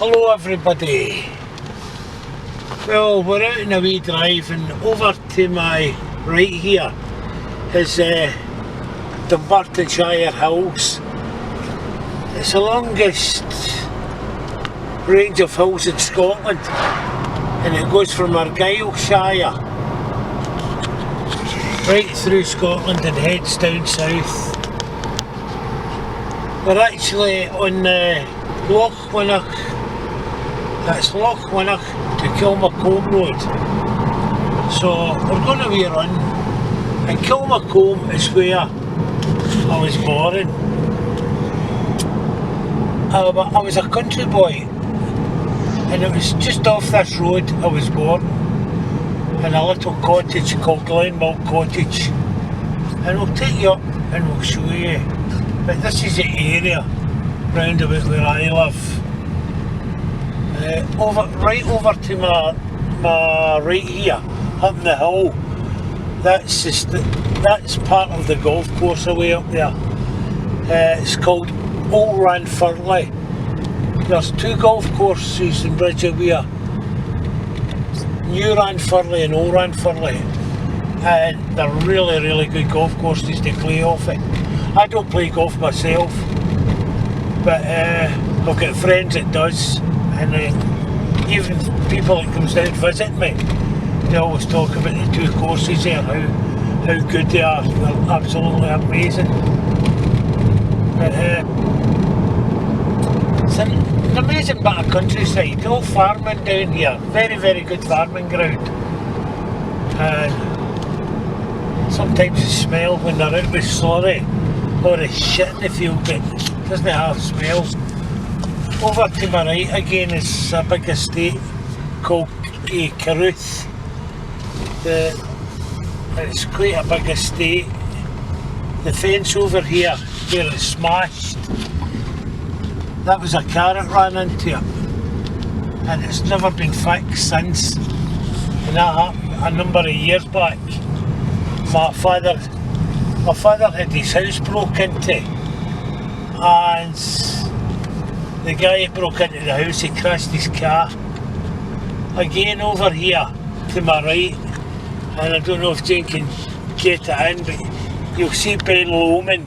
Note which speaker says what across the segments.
Speaker 1: Hello everybody. Well, we're out on a wee drive and over to my right here is Dunbartonshire Hills. It's the longest range of hills in Scotland and it goes from Argyllshire right through Scotland and heads down south. We're actually on Loch Winnoch, that's Loch Winnoch to Kilmacombe Road. So we're going to wee run, and Kilmacombe is where I was born. I was a country boy and it was just off this road I was born, in a little cottage called Glenmilk Cottage, and we'll take you up and we'll show you. But this is the area round about where I live. Right over to my right here, up the hill, that's part of the golf course away up there. It's called Old Ranfurly. There's two golf courses in Bridge of Weir, New Ranfurly and Old Ranfurly, and they're really good golf courses to play off it. I don't play golf myself, but I've got friends that does, and even people that comes down to visit me, they always talk about the two courses there, how good they are. They're absolutely amazing. But it's an amazing bit of countryside, all farming down here, very good farming ground. And sometimes you smell when they're out with slurry or the shit in the field, but it doesn't have smell. Over to my right again is a big estate called Quarriers. It's quite a big estate. The fence over here where it's smashed, that was a car that ran into it, and it's never been fixed since. And that happened a number of years back. My father had his house broke into, and the guy that broke into the house, he crashed his car. Again over here to my right, and I don't know if Jane can get it in, but you'll see Ben Lomond.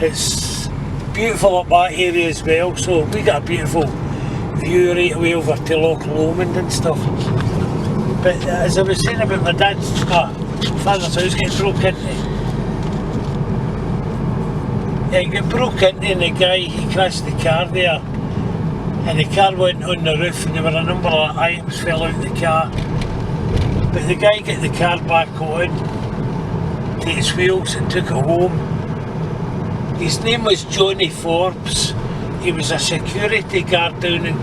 Speaker 1: It's beautiful up that area as well, so we got a beautiful view right away over to Loch Lomond and stuff. But as I was saying about my father's house getting broke into, yeah, he got broke into, and the guy, he crashed the car there, and the car went on the roof and there were a number of items fell out of the car. But the guy got the car back on to its wheels and took it home. His name was Johnny Forbes. He was a security guard down in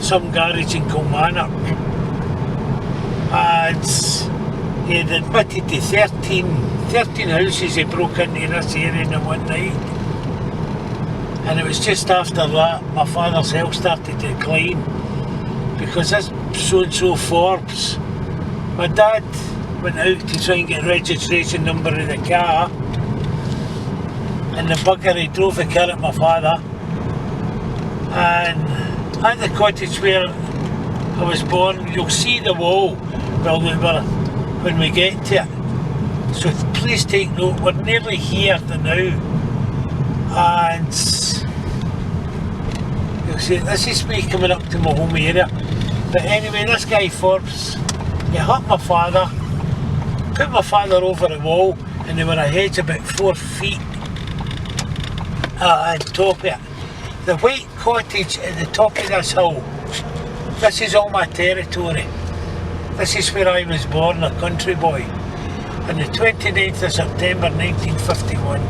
Speaker 1: some garage in Kilmarnock, and he had admitted to 13 houses he broke into in this area in one night. And it was just after that my father's health started to decline, because this so-and-so Forbes, my dad went out to try and get registration number of the car, and the bugger, he drove the car at my father. And at the cottage where I was born, you'll see the wall when we get to it. So please take note, we're nearly here now. And you'll see, this is me coming up to my home area. But anyway, this guy Forbes, he hit my father, put my father over the wall, and they were a hedge about 4 feet on top of it. The white cottage at the top of this hill, this is all my territory. This is where I was born, a country boy. On the 29th of September 1951,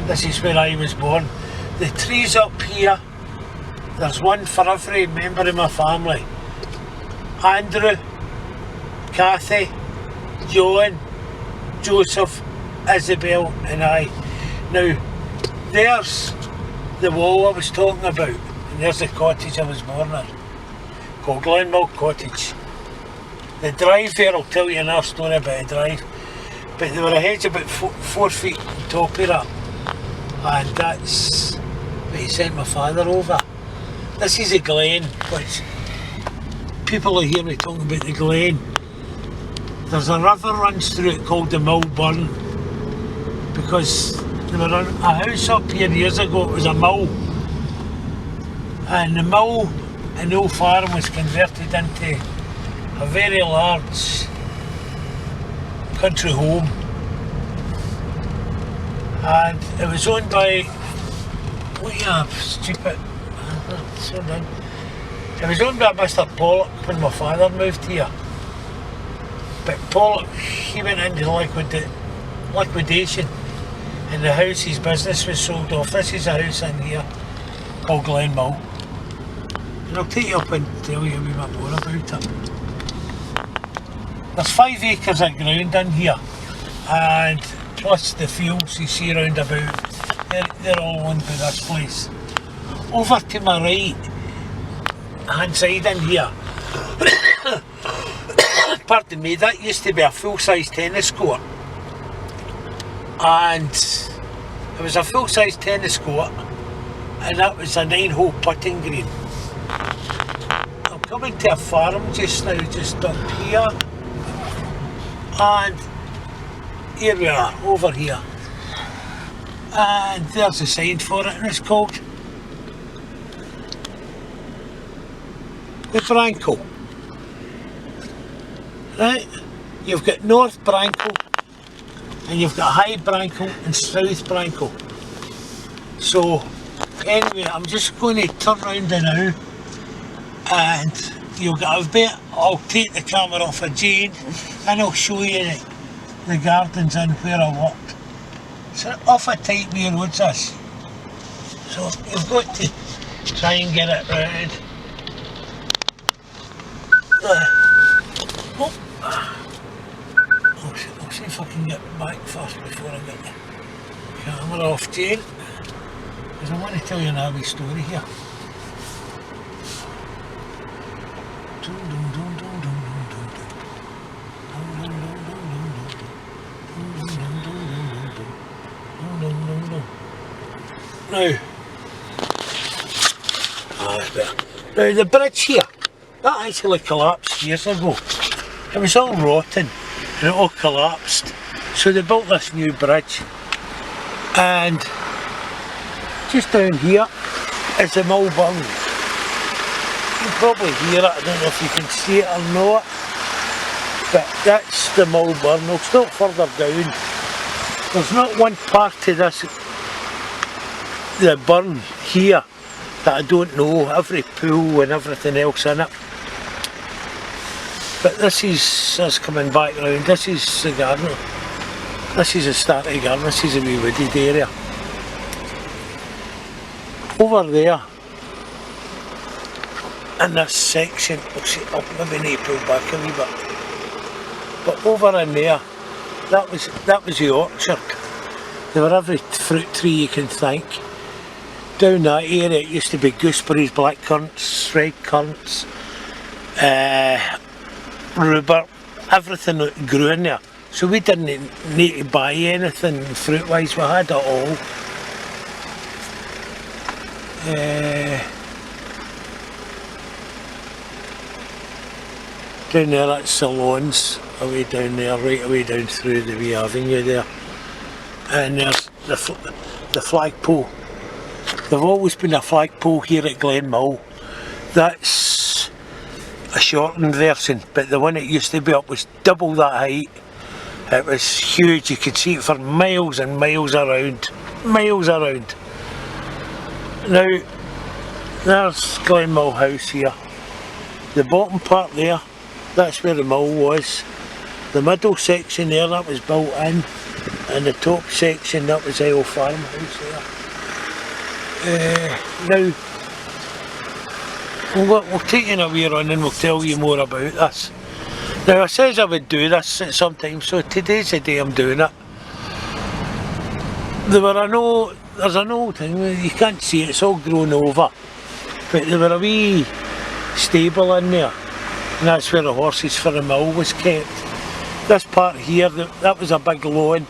Speaker 1: this is where I was born. The trees up here, there's one for every member of my family. Andrew, Kathy, John, Joseph, Isabel and I. Now, there's the wall I was talking about, and there's the cottage I was born in, called Glenmilk Cottage. The drive there, I'll tell you another story about a drive, but there were a hedge about 4 feet on top of that, and that's what he sent my father over. This is a glen, which people will hear me talking about the glen. There's a river runs through it called the Mill Burn, because there were a house up here years ago, it was a mill, and the mill and the old farm was converted into a very large country home, and it was owned by, what you have, stupid, it was owned by Mr. Pollock when my father moved here, but Pollock, he went into liquidation, and the house, his business was sold off. This is a house in here called Glen Mill, and I'll take you up and tell you a wee bit more about it. There's 5 acres of ground in here, and plus the fields you see round about, they're all owned by this place. Over to my right hand side in here, pardon me, that used to be a full-size tennis court, and it was a full-size tennis court, and that was a 9-hole putting green. I'm coming to a farm just now, just up here, and here we are, over here, and there's a sign for it, and it's called the Branco. Right, you've got North Branco, and you've got High Branco and South Branco. So anyway, I'm just going to turn round now, and you'll get a bit. I'll take the camera off of Jane, and I'll show you the gardens in where I worked. It's off a tight wee road, this. So you've got to try and get it round. I'll see if I can get back first before I get the camera off, Jane, because I want to tell you a wee story here. Now the bridge here, that actually collapsed years ago. It was all rotten and it all collapsed. So they built this new bridge, and just down here is the Mill Burn. You can probably hear it, I don't know if you can see it or not, but that's the Mill Burn. I'll stop further down. There's not one part to this, the burn here, that I don't know, every pool and everything else in it. But this is us coming back round, this is the garden, this is the start of the garden, this is a wee wooded area. Over there, in this section, I'll maybe need to pull back a wee bit, but over in there, that was the orchard. There were every fruit tree you can think. Down that area it used to be gooseberries, black currants, red currants, rhubarb, everything that grew in there. So we didn't need to buy anything fruit wise, we had it all. Down there that's the lawns, away down there, right away down through the wee avenue there. And there's the flagpole. There's always been a flagpole here at Glen Mill. That's a shortened version, but the one that used to be up was double that height. It was huge, you could see it for miles and miles around. Miles around. Now, there's Glen Mill House here. The bottom part there, that's where the mill was. The middle section there, that was built in. And the top section, that was the old farmhouse there. Now, we'll take you in a wee run and we'll tell you more about this. Now I says I would do this at some time, so today's the day I'm doing it. There's an old thing, you can't see it, it's all grown over. But there were a wee stable in there, and that's where the horses for the mill was kept. This part here, that was a big lawn,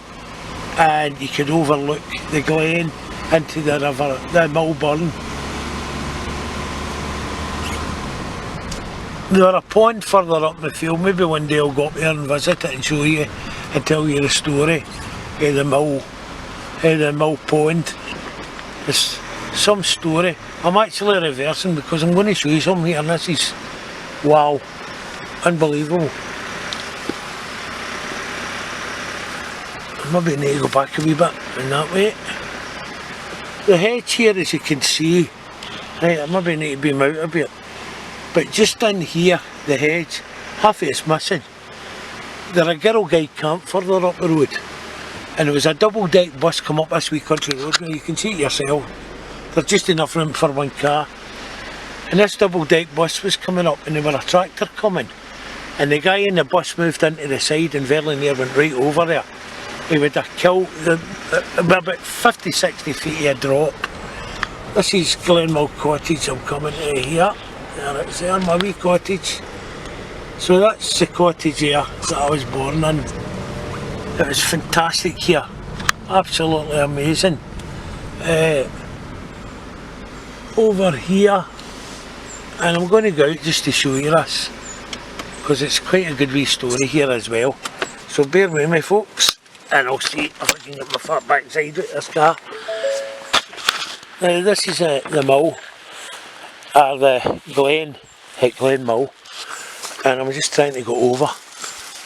Speaker 1: and you could overlook the glen into the river, the Mill Burn. There were a pond further up the field. Maybe one day I'll go up there and visit it and show you and tell you the story of the mill pond. It's some story. I'm actually reversing because I'm going to show you something here, and this is, wow, unbelievable. Maybe need to go back a wee bit in that way. The hedge here, as you can see, right, I maybe need to beam out a bit, but just in here, the hedge, half of it's missing. There's a Girl Guide camp further up the road, and there was a double deck bus come up this wee country road. Now you can see it yourself, there's just enough room for one car, and this double deck bus was coming up, and there were a tractor coming, and the guy in the bus moved into the side and very near went right over there. He would have killed about 50-60 feet of a drop. This is Glenmill Cottage. I'm coming to here. There it's there, my wee cottage. So that's the cottage here that I was born in. It was fantastic here. Absolutely amazing. Over here, and I'm going to go out just to show you this, because it's quite a good wee story here as well. So bear with me, folks. And I'll see if I can get my fat backside with this car. Now this is the mill, or the glen at Glenmill, and I'm just trying to go over.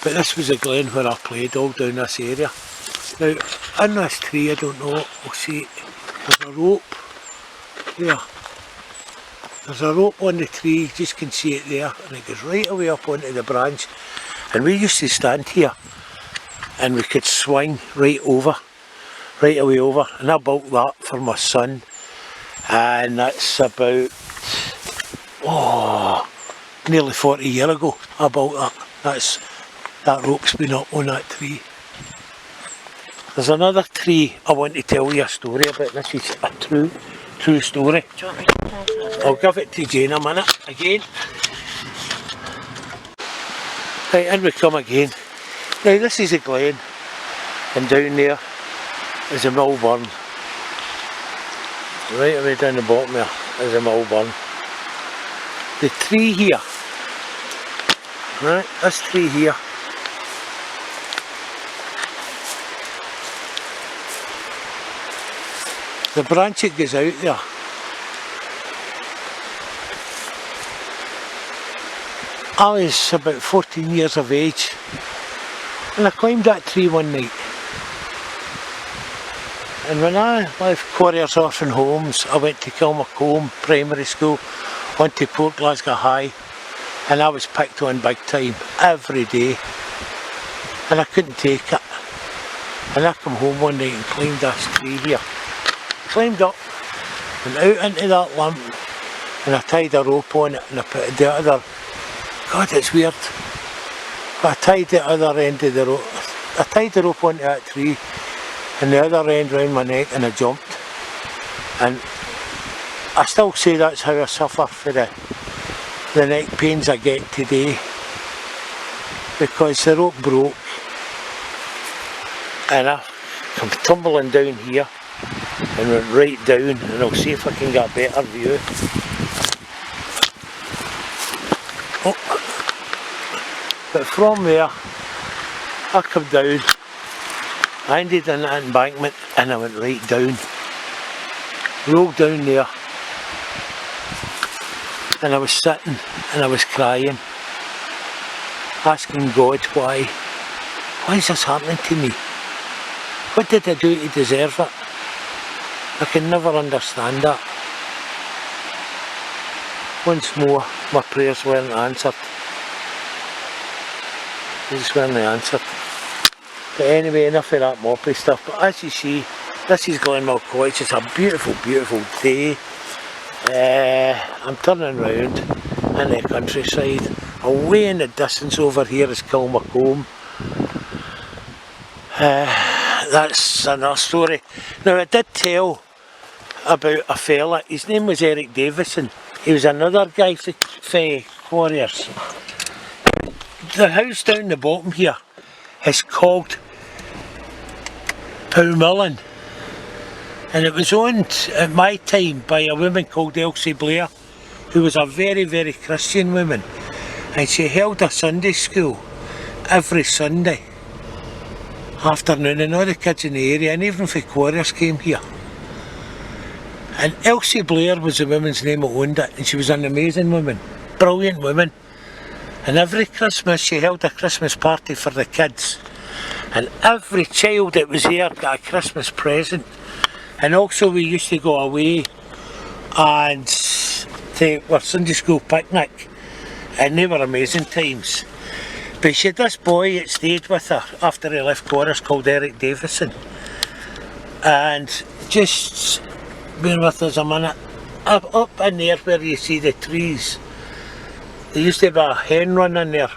Speaker 1: But this was a glen where I played all down this area. Now in this tree, I don't know, we'll see, there's a rope there. There's a rope on the tree, you just can see it there, and it goes right away up onto the branch. And we used to stand here, and we could swing right away over, and I built that for my son, and that's about, nearly 40 years ago I built that. That rope's been up on that tree. There's another tree I want to tell you a story about. This is a true story.
Speaker 2: Do you want me to pass it?
Speaker 1: I'll give it to Jane a minute again. Right, in we come again. Now this is a glen, and down there is a mill burn. Right away down the bottom there is a mill burn. The tree here, right, this tree here, the branch that goes out there, I was about 14 years of age, and I climbed that tree one night. And when I left Quarriers Orphan Homes, I went to Kilmacombe Primary School, went to Port Glasgow High, and I was picked on big time every day, and I couldn't take it. And I come home one night and climbed this tree here. Climbed up and out into that limb, and I tied a rope on it, and I put the other, God, it's weird, but I tied the other end of the rope, I tied the rope onto that tree, and the other end round my neck, and I jumped. And I still say that's how I suffer for the neck pains I get today, because the rope broke, and I come tumbling down here and went right down, and I'll see if I can get a better view. But from there, I come down, I ended in that embankment, and I went right down, rolled down there, and I was sitting and I was crying, asking God why is this happening to me? What did I do to deserve it? I can never understand that. Once more, my prayers weren't answered. They just weren't answered. But anyway, enough of that moppy stuff. But as you see, this is Glenmill Cottage. It's a beautiful, beautiful day. I'm turning round in the countryside. Away in the distance over here is Kilmacombe. That's another story. Now I did tell about a fella, his name was Eric Davison. He was another guy for Quarriers. The house down the bottom here is called Powmillan, and it was owned at my time by a woman called Elsie Blair, who was a very, very Christian woman. and she held a Sunday school every Sunday afternoon, and all the kids in the area and even from Quarriers came here. And Elsie Blair was the woman's name that owned it, and she was an amazing woman, brilliant woman. And every Christmas she held a Christmas party for the kids, and every child that was here got a Christmas present. And also we used to go away and take our Sunday school picnic, and they were amazing times. But she had this boy that stayed with her after he left Quarriers called Eric Davison, and just bear with us a minute. Up in there where you see the trees, there used to have a hen run in there,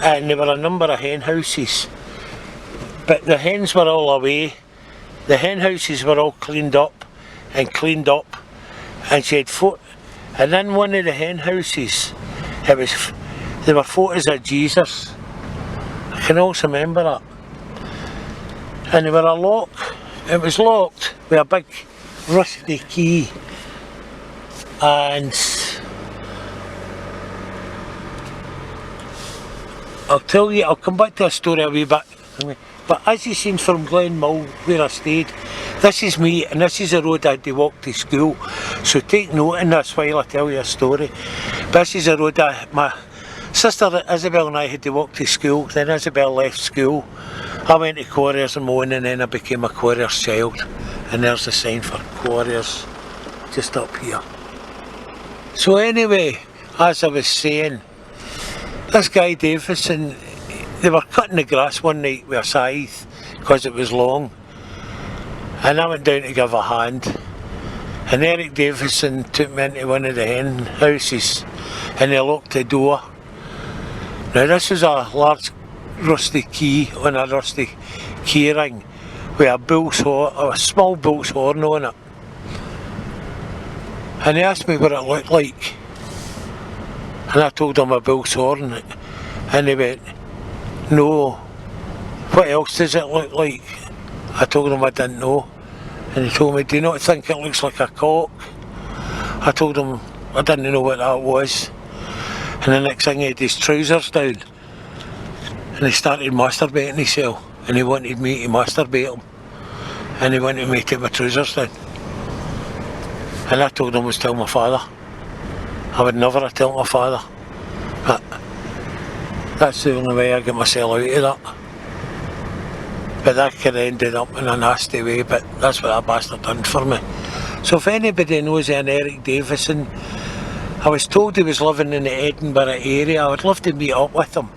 Speaker 1: and there were a number of hen houses, but the hens were all away. The hen houses were all cleaned up, and she had and in one of the hen houses there were photos of Jesus. I can also remember that. And they were a lock. It was locked with a big rusty key, and I'll tell you, I'll come back to a story a wee bit, but as you seen from Glen Mill where I stayed, this is me and this is the road I had to walk to school, so take note in this while I tell you a story. This is the road my sister Isabel and I had to walk to school. Then Isabel left school, I went to Quarriers and Moan, and then I became a Quarriers child. And there's the sign for Quarriers, just up here. So anyway, as I was saying, this guy Davison, they were cutting the grass one night with a scythe because it was long, and I went down to give a hand, and Eric Davison took me into one of the hen houses and he locked the door. Now this was a large rusty key on a rusty key ring with a small bull's horn on it, and he asked me what it looked like, and I told him a bull's horn, and he went, "No, what else does it look like?" I told him I didn't know, and he told me, "Do you not think it looks like a cock?" I told him I didn't know what that was, and the next thing he had his trousers down, and he started masturbating himself, and he wanted me to masturbate him, and he wanted me to take my trousers down, and I told him I was telling my father. I would never have told my father, but that's the only way I get myself out of that. But that could have ended up in a nasty way, but that's what that bastard done for me. So if anybody knows an Eric Davison, I was told he was living in the Edinburgh area. I would love to meet up with him,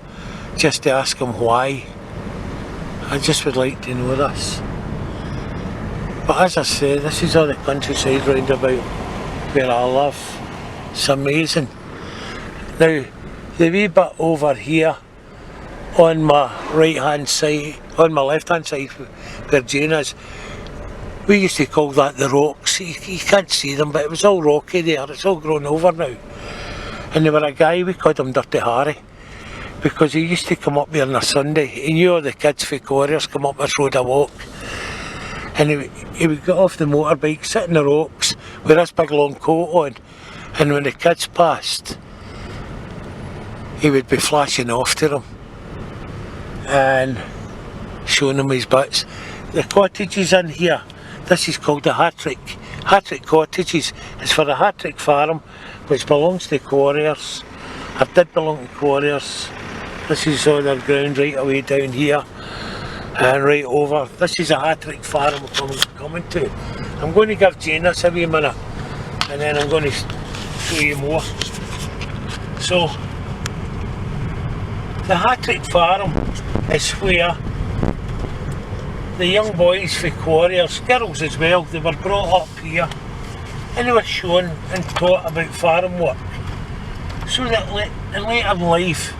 Speaker 1: just to ask him why. I just would like to know this. But as I say, this is all the countryside round about where I live. It's amazing. Now, the wee bit over here on my right hand side, on my left hand side where Jane is, we used to call that the rocks. You can't see them, but it was all rocky there. It's all grown over now. And there were a guy, we called him Dirty Harry, because he used to come up there on a Sunday. He knew all the kids for Quarriers come up this road a walk, and he would get off the motorbike, sit in the rocks with this big long coat on, and when the kids passed, he would be flashing off to them and showing them his bits. The cottages in here, this is called the Hattrick Cottages. It's for the Hattrick farm, which belongs to Quarriers. It did belong to Quarriers. This is all their ground right away down here and right over. This is a Hattrick farm we're coming to. I'm going to give Jane this a wee minute, and then I'm going to show you more. So, the Hattrick farm is where the young boys for Quarriers, girls as well, they were brought up here and they were shown and taught about farm work, so that later in life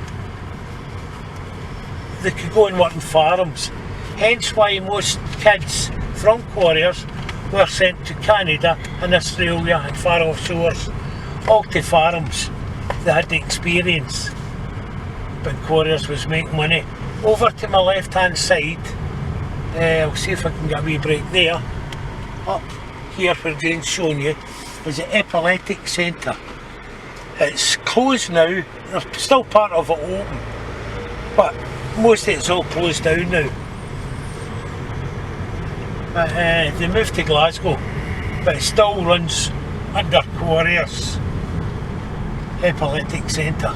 Speaker 1: they could go and work in farms. Hence why most kids from Quarriers were sent to Canada and Australia and far offshores, all to farms. They had the experience, but Quarriers was making money. Over to my left hand side, I'll see if I can get a wee break there. Up here where Jane's shown you is the epileptic centre. It's closed now. There's still part of it open, but most of it's all closed down now. But they moved to Glasgow, but it still runs under Quarriers Epileptic Centre.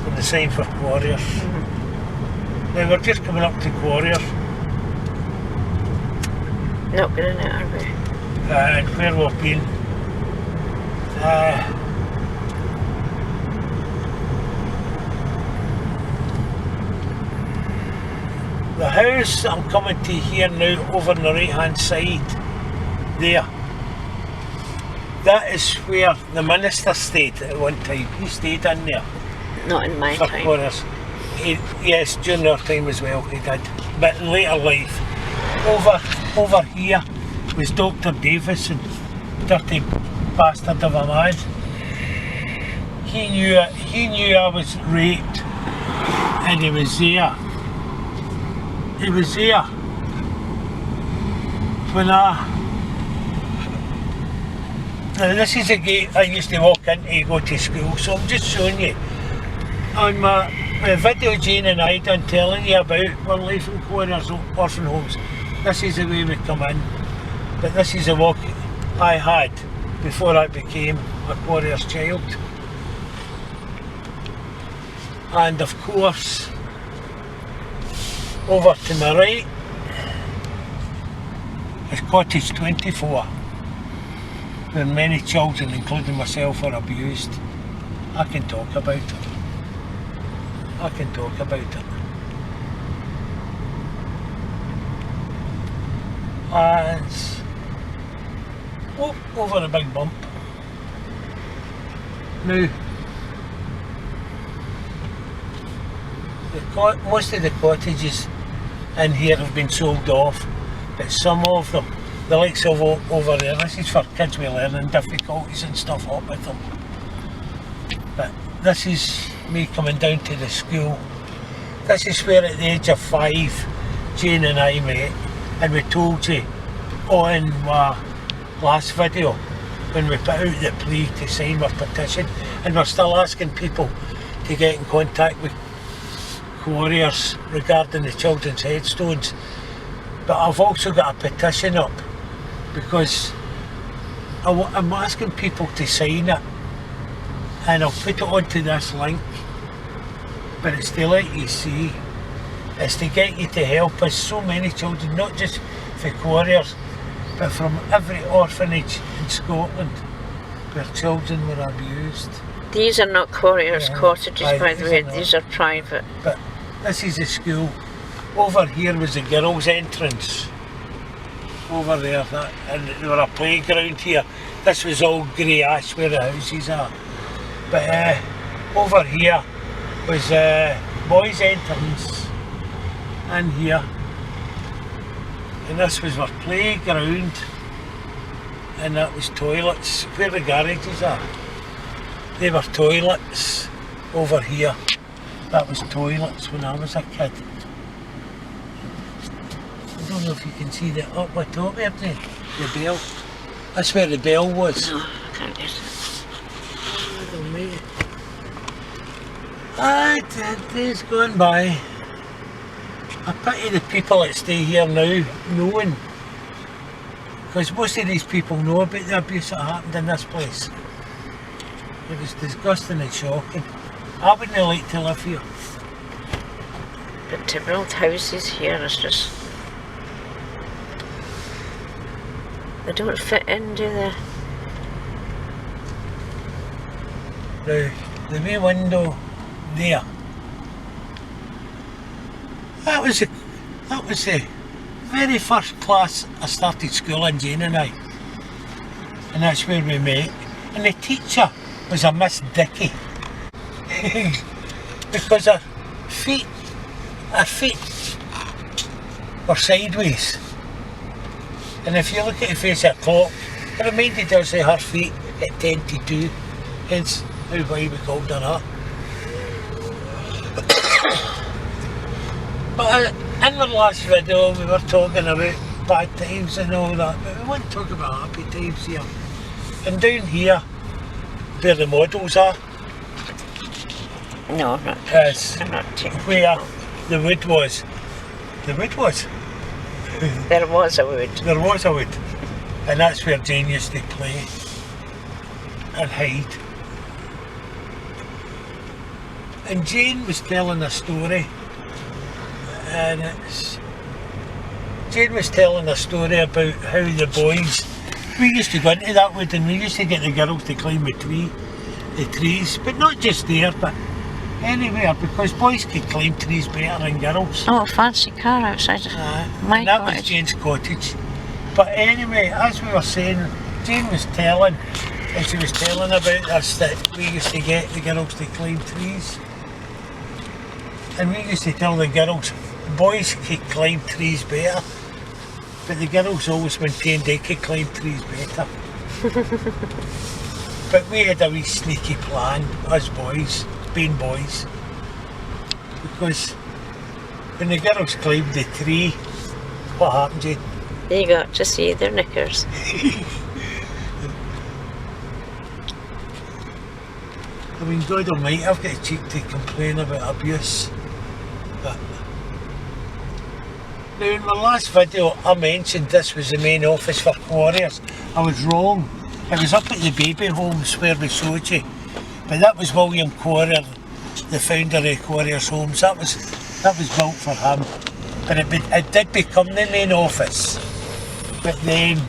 Speaker 1: And the sign for Quarriers. Now we're just coming up to Quarriers.
Speaker 2: Not good in it, are we?
Speaker 1: And where we've been. The house I'm coming to here now, over on the right hand side, there, that is where the minister stayed at one time. He stayed in there.
Speaker 2: Not in my time.
Speaker 1: Quarriers. Yes, during our time as well he did, but in later life. Over here was Dr. Davison, dirty bastard of a man. He knew I was raped, and he was there. He was there when now this is a gate I used to walk into to go to school, so I'm just showing you on my video Jane and I done telling you about our life in Quarriers Orphan Homes. This is the way we come in, but this is a walk I had before I became a Quarriers child. And of course, over to my right is cottage 24, where many children, including myself, are abused. I can talk about it. I can talk about it. And over a big bump. Now, most of the cottages in here have been sold off, but some of them, the likes of over there, this is for kids with learning difficulties and stuff up with them. But this is me coming down to the school. This is where at the age of 5 Jane and I met, and we told you on my last video when we put out the plea to sign our petition, and we're still asking people to get in contact with Quarriers regarding the children's headstones. But I've also got a petition up because I'm asking people to sign it, and I'll put it onto this link, but it's to let you see, it's to get you to help us. So many children, not just for Quarriers, but from every orphanage in Scotland where children were abused.
Speaker 2: These are not Quarriers cottages, by the way, these are private.
Speaker 1: But this is a school. Over here was the girls' entrance. Over there, and there was a playground here. This was all grey ash where the houses are. But over here was boys' entrance, in here. And this was our playground, and that was toilets, where the garages are. They were toilets over here. That was toilets when I was a kid. I don't know if you can see that up the top there, the bell. That's where the bell was.
Speaker 2: No, I can't get it.
Speaker 1: Days gone by. I pity the people that stay here now, knowing, because most of these people know about the abuse that happened in this place. It was disgusting and shocking. I wouldn't like to live here.
Speaker 2: But to build houses here is just... they don't fit in, do they?
Speaker 1: Now, the wee window there, that was the very first class I started school in, Jane and I. And that's where we met. And the teacher was a Miss Dickey. Because her feet were sideways. And if you look at the face of a clock, it reminded us of her feet at 10 to 2. Hence why we called her that. But in the last video we were talking about bad times and all that, but we want to talk about happy times here. And down here where the models are?
Speaker 2: No, I'm not.
Speaker 1: Yes.
Speaker 2: I'm not taking
Speaker 1: Where
Speaker 2: people.
Speaker 1: the wood was. The wood was.
Speaker 2: There was a wood.
Speaker 1: There was a wood. And that's where Jayne used to play and hide. And Jayne was telling a story, and Jayne was telling a story about how the boys, we used to go into that wood and we used to get the girls to climb the trees, but not just there, but anywhere, because boys could climb trees better than girls.
Speaker 2: Oh, a fancy car outside. My
Speaker 1: And that was
Speaker 2: cottage.
Speaker 1: Jayne's cottage. But anyway, as we were saying, Jayne was telling, and she was telling about us that we used to get the girls to climb trees. And we used to tell the girls, boys could climb trees better, but the girls always maintained they could climb trees better. But we had a wee sneaky plan, us boys, being boys, because when the girls climbed the tree, what happened, Jayne?
Speaker 2: You got to see their knickers.
Speaker 1: I mean, God almighty, I've got the cheek to complain about abuse. But now, in my last video, I mentioned this was the main office for Quarriers. I was wrong. It was up at the baby homes where we showed you. But that was William Quarrier, the founder of Quarriers Homes. That was built for him. But it did become the main office. But then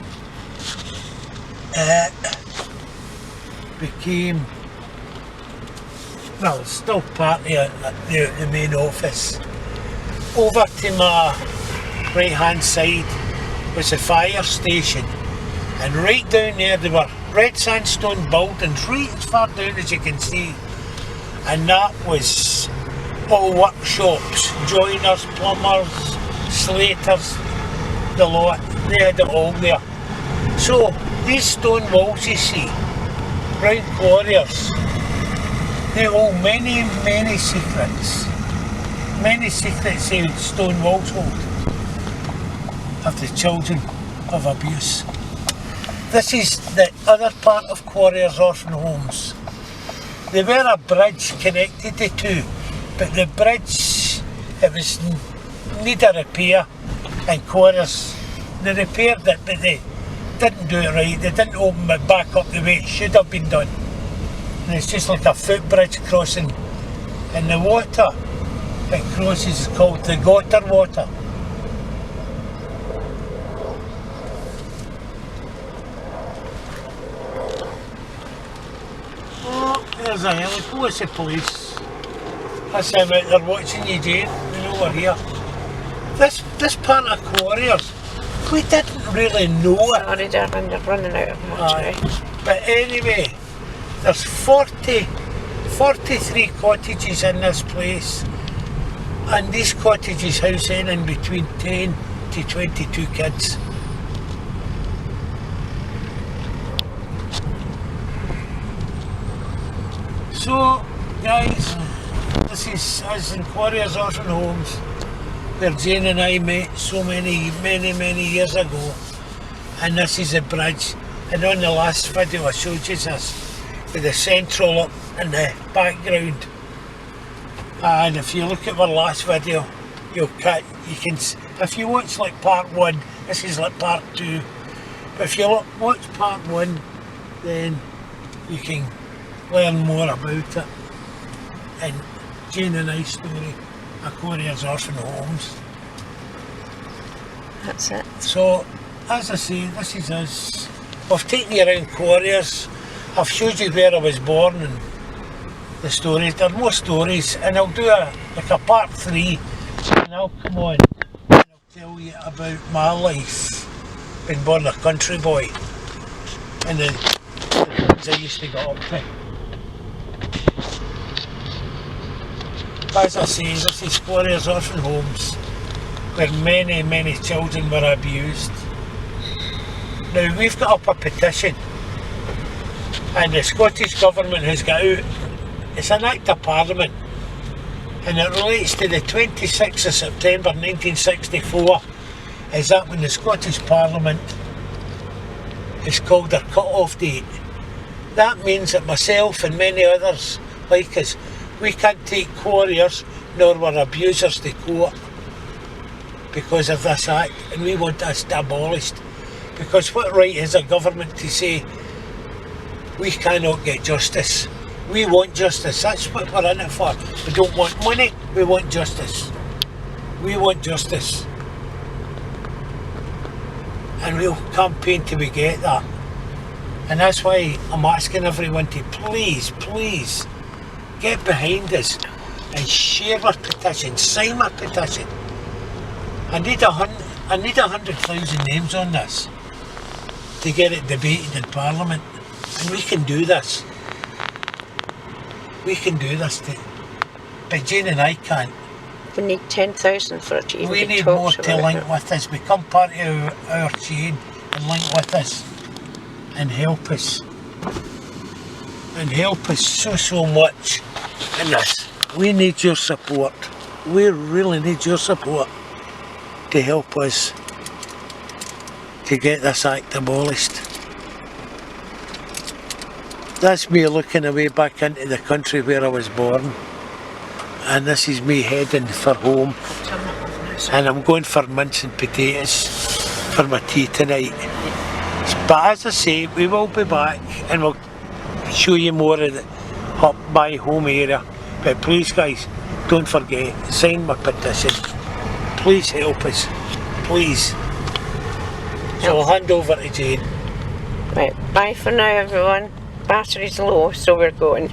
Speaker 1: it became, well, it's still part of the main office. Over to my right hand side was the fire station, and right down there were red sandstone buildings right as far down as you can see, and that was all workshops, joiners, plumbers, slaters, the lot. They had it all there. So these stone walls you see round Quarriers, they hold many, many secrets. Many secrets the stone walls hold of the children of abuse. This is the other part of Quarriers Orphan Homes. They were a bridge connected the two, but the bridge, it was need a repair, and Quarriers, they repaired it, but they didn't do it right. They didn't open it back up the way it should have been done. And it's just like a footbridge crossing, and the water it crosses is called the gutter water. Oh, there's a helico, it's the police. That's them out there watching you, Jayne. They know we're here. This part of Quarriers, we didn't really know it.
Speaker 2: Sorry, darling, you're running out of battery.
Speaker 1: But anyway, there's 43 cottages in this place, and these cottages house in between 10 to 22 kids. So guys, this is us in Quarriers Orphan Homes, where Jayne and I met so many years ago, and this is a bridge. And on the last video I showed you this with the central up in the background, and if you look at our last video, you can, if you watch like part 1, this is like part 2, but if you watch part 1, then you can learn more about it. And Jayne and I story at Quarriers Orphan Homes.
Speaker 2: That's it.
Speaker 1: So, as I say, this is us. I've taken you around Quarriers. I've showed you where I was born and the stories. There are more stories, and I'll do like a part 3, and I'll come on and I'll tell you about my life being born a country boy and the things I used to get up to. As I say, this is Quarriers Orphan Homes, where many children were abused. Now, we've got up a petition, and the Scottish Government has got out, it's an Act of Parliament, and it relates to the 26th of September 1964, is that when the Scottish Parliament is called their cut-off date. that means that myself and many others like us, we can't take Quarriers nor our abusers to court because of this act, and we want this abolished. Because what right is a government to say we cannot get justice? We want justice, that's what we're in it for. We don't want money, we want justice. We want justice. And we'll campaign till we get that. And that's why I'm asking everyone to please, please get behind us and share our petition, sign my petition. I need 100,000 names on this to get it debated in Parliament. And we can do this. We can do this too. But Jane and I can't.
Speaker 2: We need 10,000 for it to even
Speaker 1: We
Speaker 2: be
Speaker 1: need more
Speaker 2: talked
Speaker 1: to
Speaker 2: about.
Speaker 1: link with us, become part of our chain and link with us and help us. And help us so much in this. We need your support. We really need your support to help us to get this act abolished. That's me looking away back into the country where I was born. And this is me heading for home. And I'm going for mince and potatoes for my tea tonight. But as I say, we will be back and we'll show you more of the up by home area. But please guys, don't forget, sign my petition. Please help us. Please. So I'll hand over to Jane.
Speaker 2: Right, bye for now everyone. Battery's low, so we're going.